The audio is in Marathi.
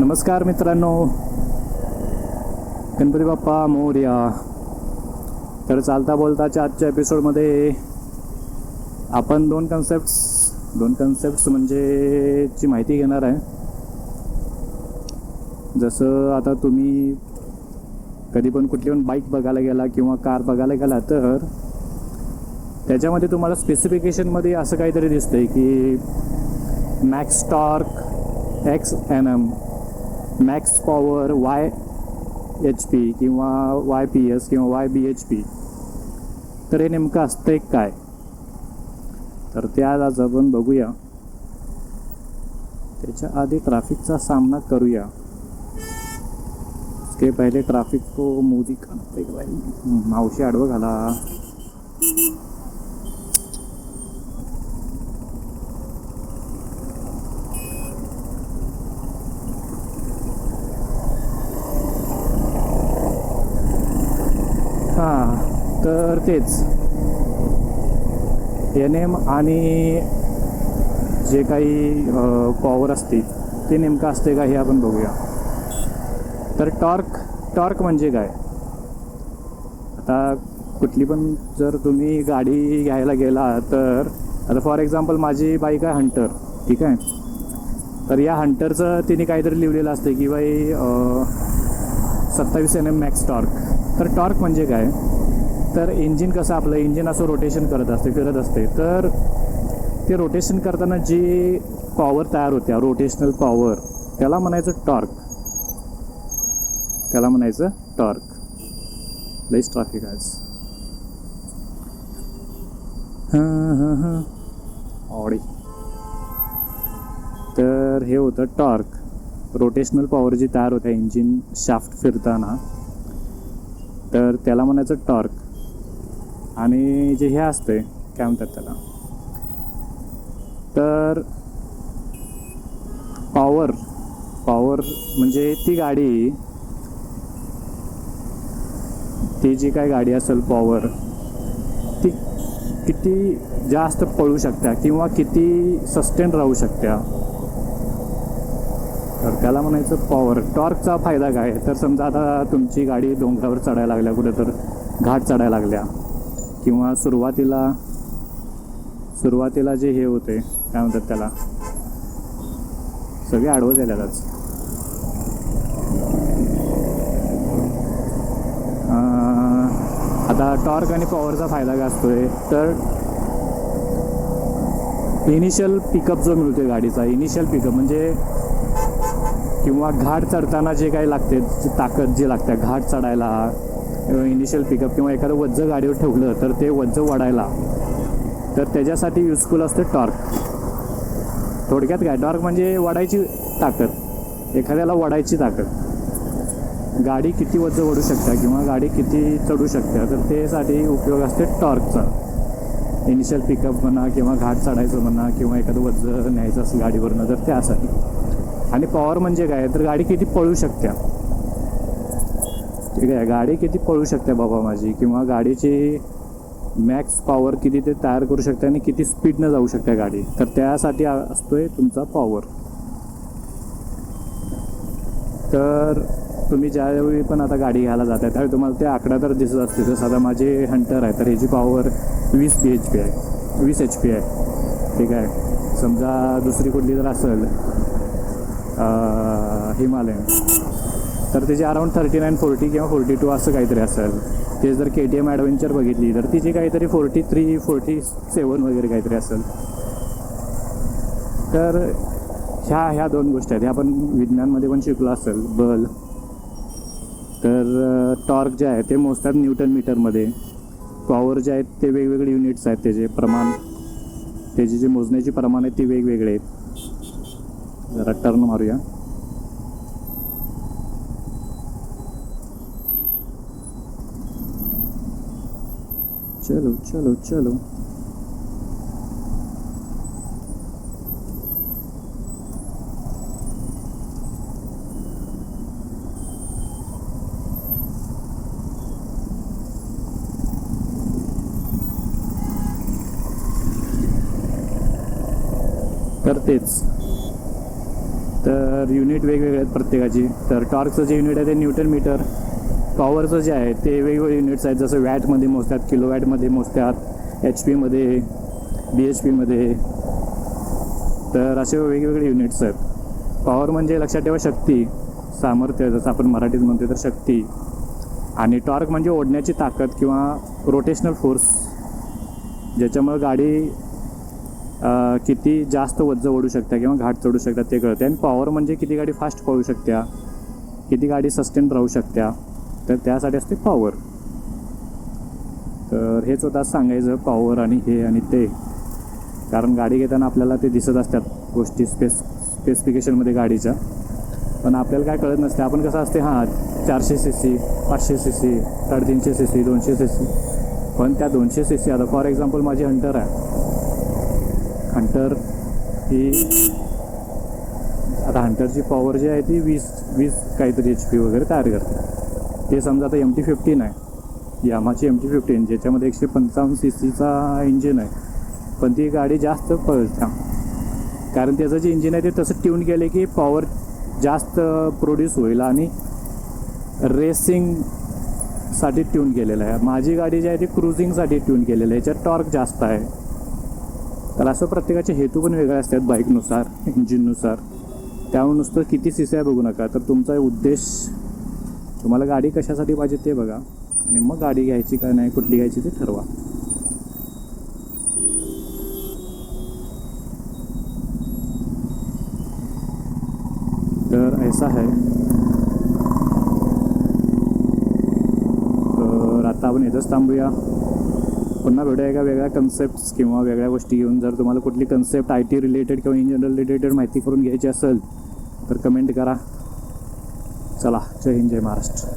नमस्कार मित्रांनो, गणपती बाप्पा मोरया. तर चालता बोलताच्या आजच्या एपिसोडमध्ये आपण दोन कन्सेप्ट्स म्हणजे ची माहिती घेणार आहे. जसं आता तुम्ही कधी पण कुठली पण बाईक बघायला गेला किंवा कार बघायला गेला तर त्याच्यामध्ये तुम्हाला स्पेसिफिकेशनमध्ये असं काहीतरी दिसतंय की max torque XNM, max power YHP किंवा YPS किंवा YBHP. तर हे नेमकं असतं एक काय, तर ते आज आपण बघूया. त्याच्या आधी ट्रॅफिकचा सामना करूया. उसके पहिले ट्रॅफिक को मोदी का भाई मावशी आडवं घाला. तर तेच NM आणि जे काही पॉवर असते ते नेमकं असते का हे आपण बघूया. तर टॉर्क म्हणजे काय. आता कुठली पण जर तुम्ही गाडी घ्यायला गेला तर आता फॉर एक्झाम्पल माझी बाईक आहे हंटर, ठीक आहे. तर या हंटरचं तिने काहीतरी लिहिलेलं असते की बाई 27 NM मॅक्स टॉर्क. तर टॉर्क म्हणजे काय, तर इंजिन कसं आपलं इंजिन असं रोटेशन फिरत असते. तर ते रोटेशन करताना जी पॉवर तयार होत्या, रोटेशनल पॉवर, त्याला म्हणायचं टॉर्क. लईच ट्रॅफिक आज. ऑडी. तर हे होतं टॉर्क, रोटेशनल पॉवर जी तयार होते इंजिन शाफ्ट फिरताना, तर त्याला म्हणायचं टॉर्क. आणि जे हे असते काय म्हणतात त्याला, तर पॉवर म्हणजे ती जी काय गाडी असेल पॉवर, ती किती जास्त पळू शकत्या किंवा किती सस्टेन राहू शकत्या, तर त्याला म्हणायचं पॉवर. टॉर्कचा फायदा काय, तर समजा आता तुमची गाडी डोंगरावर चढायला लागल्या, कुठं तर घाट चढायला लागल्या, किंवा सुरुवातीला जे हे होते काय म्हणतात त्याला, सगळे आडवं झाल्यालाच. आता टॉर्क आणि पॉवरचा फायदा काय असतोय, तर इनिशियल पिकअप जो मिळतोय गाडीचा, इनिशियल पिकअप म्हणजे किंवा घाट चढताना जे काही लागते, ताकद जी लागते घाट चढायला, इनिशियल पिकअप, किंवा एखादं वज्ज गाडीवर ठेवलं तर ते वज्ज वाढायला, तर त्याच्यासाठी युजफुल असते टॉर्क. थोडक्यात काय, टॉर्क म्हणजे वाढायची ताकद, एखाद्याला वाढायची ताकद. गाडी किती वज्ज वाढू शकता किंवा गाडी किती चढू शकते, तर त्यासाठी उपयोग असते टॉर्कचा. इनिशियल पिकअप म्हणा किंवा घाट चढायचं म्हणा किंवा एखादं वज्ज न्यायचं असं गाडीवरनं, तर त्यासाठी. आणि पॉवर म्हणजे काय, तर गाडी किती पळू शकत्या, ठीक आहे, गाडी किती पळू शकते बाबा माझी, किंवा गाडीची मॅक्स पॉवर किती ते तयार करू शकते आणि किती स्पीडनं जाऊ शकते गाडी, तर त्यासाठी असतोय तुमचा पॉवर. तर तुम्ही ज्यावेळी पण आता गाडी घ्यायला जाताय त्यावेळी तुम्हाला ते आकडा तर दिसत असते. जसं आता माझे हंटर आहे तर ह्याची पॉवर 20 HP आहे, ठीक आहे. समजा दुसरी कुठली जर असेल हिमालयन, तर त्याची अराऊंड 39, 40 किंवा 42 असं काहीतरी असेल. ते जर KTM ॲडव्हेंचर बघितली तर तिची काहीतरी 43, 47 वगैरे काहीतरी असेल. तर ह्या दोन गोष्टी आहेत, ह्या आपण विज्ञानमध्ये पण शिकलो असेल, बल. तर टॉर्क जे आहे ते मोजतात न्यूटन मीटरमध्ये, पॉवर जे आहेत ते वेगवेगळे युनिट्स आहेत, त्याचे प्रमाण, त्याची जे मोजण्याची प्रमाण आहेत ती वेगवेगळे आहेत. जरा टर्न मारूया. चलो. तर तेच तर युनिट वेगवेगळे आहेत प्रत्येकाची. तर टॉर्कचं जे युनिट आहे ते न्यूटन मीटर, पॉवरचं जे आहे ते वेगवेगळे युनिट्स आहेत, जसं वॅटमध्ये मोजतात, किलो वॅटमध्ये मोजतात, एच पीमध्ये, बी एच पीमध्ये. तर असे वेगवेगळे युनिट्स आहेत. पॉवर म्हणजे लक्षात ठेवा शक्ती, सामर्थ्य, जसं आपण मराठीत म्हणतो तर शक्ती. आणि टॉर्क म्हणजे ओढण्याची ताकद किंवा रोटेशनल फोर्स, ज्याच्यामुळं गाडी किती जास्त वज्ज ओढू शकता किंवा घाट चढू शकतात ते कळते. आणि पॉवर म्हणजे किती गाडी फास्ट पळू शकत्या, किती गाडी सस्टेन राहू शकत्या, तर त्यासाठी असते पॉवर. तर हेच होतं सांगायचं, पॉवर आणि हे आणि ते. कारण गाडी घेताना आपल्याला ते दिसत असतात गोष्टी स्पेसिफिकेशनमध्ये गाडीच्या, पण आपल्याला काय कळत नसते. आपण कसं असते, हां 400 cc, 500 cc, 350 cc, 200 cc. पण त्या 200 cc, आता फॉर एक्झाम्पल माझी हंटर आहे. हंटर ही आता हंटरची पॉवर जी आहे ती 20 काहीतरी HP वगैरे तयार करते. ते समजा आता MT-15 आहे, यामाची MT-15, ज्याच्यामध्ये 155 cc इंजिन आहे. पण ती गाडी जास्त पळते, कारण त्याचं जे इंजिन आहे ते तसं ट्यून केलं की पॉवर जास्त प्रोड्यूस होईल आणि रेसिंगसाठी ट्यून केलेलं आहे. माझी गाडी जी आहे ती क्रुझिंगसाठी ट्यून केलेलं आहे, याच्यात टॉर्क जास्त आहे. तर असं प्रत्येकाचे हेतू पण वेगळे असतात बाईकनुसार, इंजिननुसार. त्यामुळे नुसतं किती CC आहे बघू नका, तर तुमचा उद्देश, तुम्हाला गाडी कशासाठी पाहिजे ते बघा आणि मग गाडी घ्यायची का नाही, कुठली घ्यायची ते ठरवा. तर ऐसा है. तर आता आपण इथंच थांबूया. पुन्हा भेटूया एका वेगळ्या कन्सेप्ट्स किंवा वेगळ्या गोष्टी घेऊन. जर तुम्हाला कुठली कन्सेप्ट IT रिलेटेड किंवा इंजिन रिलेटेड माहिती करून घ्यायची असेल तर कमेंट करा. चला, जय हिंद, जय महाराष्ट्र.